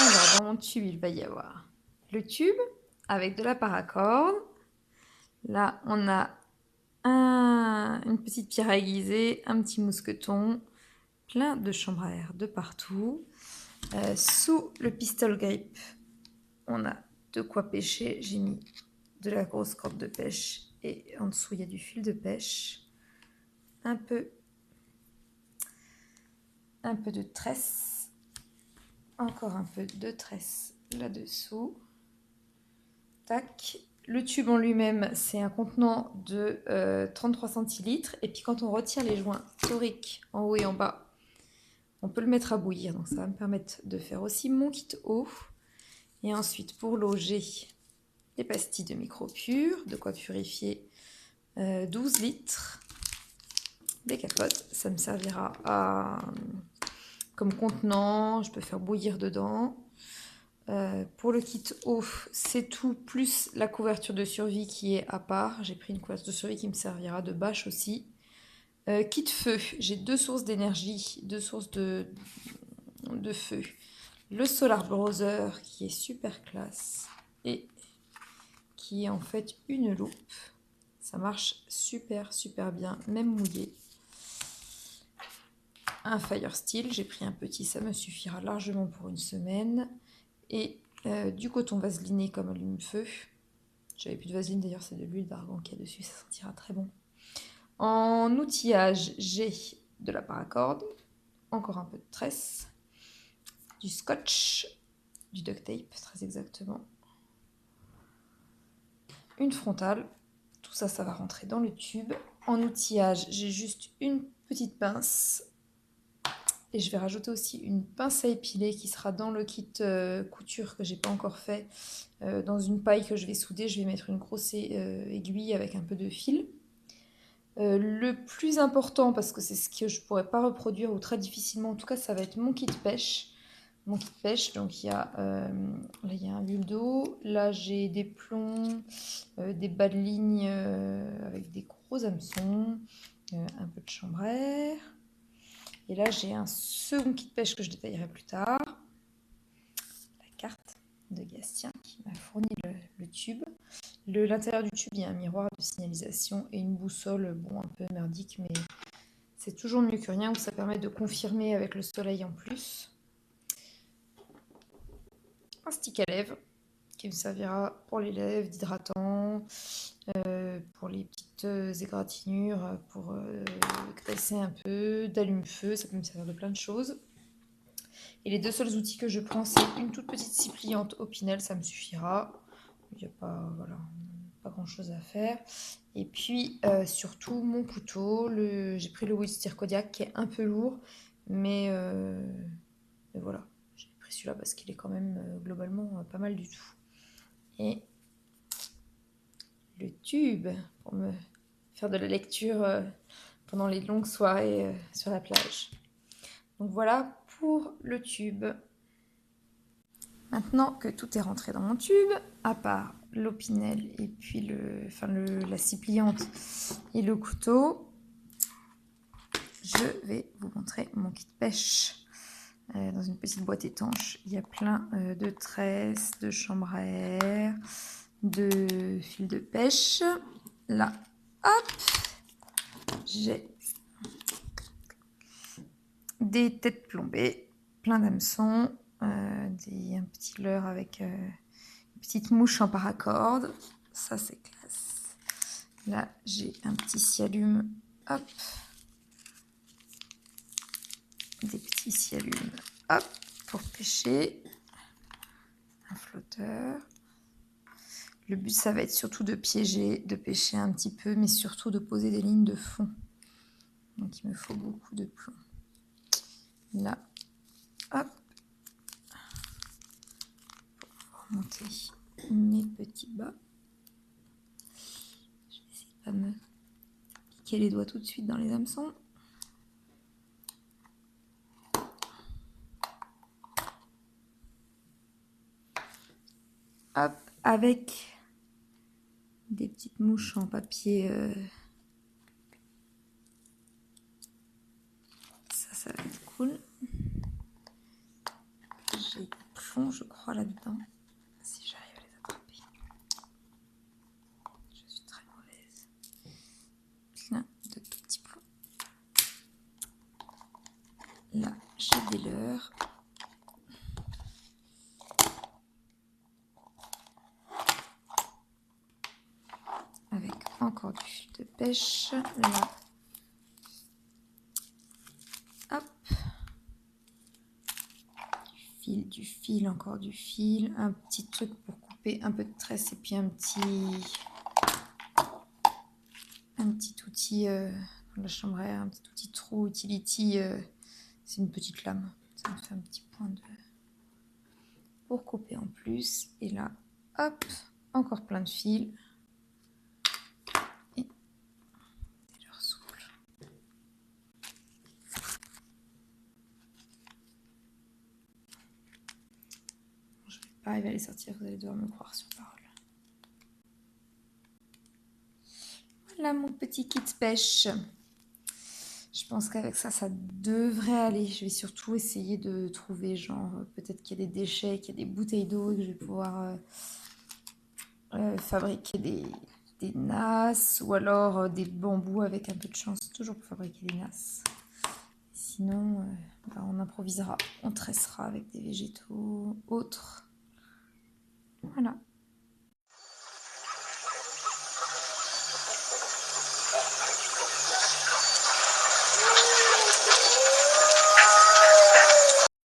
Alors, dans mon tube, il va y avoir le tube avec de la paracorde. Là, on a une petite pierre aiguisée, un petit mousqueton, plein de chambres à air de partout. Sous le pistol grip, on a de quoi pêcher. J'ai mis de la grosse corde de pêche et en dessous, il y a du fil de pêche. Un peu de tresse. Encore un peu de tresse là-dessous. Tac. Le tube en lui-même, c'est un contenant de 33 centilitres. Et puis quand on retire les joints toriques en haut et en bas, on peut le mettre à bouillir. Donc ça va me permettre de faire aussi mon kit eau. Et ensuite, pour l'eau, j'ai des pastilles de micro-pur, de quoi purifier 12 litres. Des capotes, ça me servira comme contenant. Je peux faire bouillir dedans. Pour le kit eau, c'est tout, plus la couverture de survie qui est à part. J'ai pris une couverture de survie qui me servira de bâche aussi. Kit feu, j'ai deux sources d'énergie, deux sources de feu. Le Solar Browser qui est super classe et qui est en fait une loupe. Ça marche super bien, même mouillé. Un Fire Steel, j'ai pris un petit, ça me suffira largement pour une semaine. Et du coton vaseliné comme allume-feu. J'avais plus de vaseline d'ailleurs, c'est de l'huile d'argan qu'il y a dessus, ça sentira très bon. En outillage, j'ai de la paracorde, encore un peu de tresse, du scotch, du duct tape très exactement, une frontale, tout ça, ça va rentrer dans le tube. En outillage, j'ai juste une petite pince. Et je vais rajouter aussi une pince à épiler qui sera dans le kit couture que j'ai pas encore fait. Dans une paille que je vais souder, je vais mettre une grosse aiguille avec un peu de fil. Le plus important, parce que c'est ce que je pourrais pas reproduire ou très difficilement, en tout cas ça va être mon kit pêche. Mon kit pêche, donc là il y a un bulle d'eau, là j'ai des plombs, des bas de ligne avec des gros hameçons, un peu de chambre à air. Et là, j'ai un second kit de pêche que je détaillerai plus tard. La carte de Gastien qui m'a fourni le tube. L'intérieur du tube, il y a un miroir de signalisation et une boussole, bon, un peu merdique, mais c'est toujours mieux que rien, où ça permet de confirmer avec le soleil en plus. Un stick à lèvres qui me servira pour les lèvres, d'hydratant, pour les petites égratignures, pour graisser un peu, d'allume-feu, ça peut me servir de plein de choses. Et les deux seuls outils que je prends, c'est une toute petite scie pliante Opinel, ça me suffira. Il n'y a pas, voilà, pas grand chose à faire. Et puis surtout mon couteau, j'ai pris le Wister Kodiak qui est un peu lourd, mais voilà, j'ai pris celui-là parce qu'il est quand même globalement pas mal du tout. Et le tube pour me faire de la lecture pendant les longues soirées sur la plage. Donc voilà pour le tube. Maintenant que tout est rentré dans mon tube, à part l'opinel et puis la scie pliante et le couteau, je vais vous montrer mon kit pêche. Dans une petite boîte étanche, il y a plein de tresses, de chambres à air, de fils de pêche. Là, hop, j'ai des têtes plombées, plein d'hameçons, un petit leurre avec une petite mouche en paracorde. Ça, c'est classe. Là, j'ai un petit scialume. Hop. Des petits scialumes. Hop. Pour pêcher. Un flotteur. Le but, ça va être surtout de piéger, de pêcher un petit peu, mais surtout de poser des lignes de fond. Donc, il me faut beaucoup de plomb. Là. Hop. Pour monter mes petits bas. Je vais essayer de pas me piquer les doigts tout de suite dans les hameçons. Hop, avec des petites mouches en papier. Ça va être cool. J'ai de plomb, je crois, là-dedans. Si j'arrive à les attraper. Je suis très mauvaise. Plein de tout petits plombs. Là, j'ai des leurres. Avec encore du fil de pêche. Là. Hop. Du fil, encore du fil. Un petit truc pour couper un peu de tresse et puis un petit outil dans la chambre à air, un petit outil trou utility. C'est une petite lame. Ça me fait un petit point de... pour couper en plus. Et là, hop, encore plein de fils. Et des leurres souples. Je ne vais pas arriver à les sortir, vous allez devoir me croire sur parole. Voilà mon petit kit pêche. Je pense qu'avec ça, ça devrait aller. Je vais surtout essayer de trouver, genre, peut-être qu'il y a des déchets, qu'il y a des bouteilles d'eau et que je vais pouvoir fabriquer des nasses ou alors des bambous avec un peu de chance, toujours pour fabriquer des nasses. Sinon, bah, on improvisera, on tressera avec des végétaux autres. Voilà.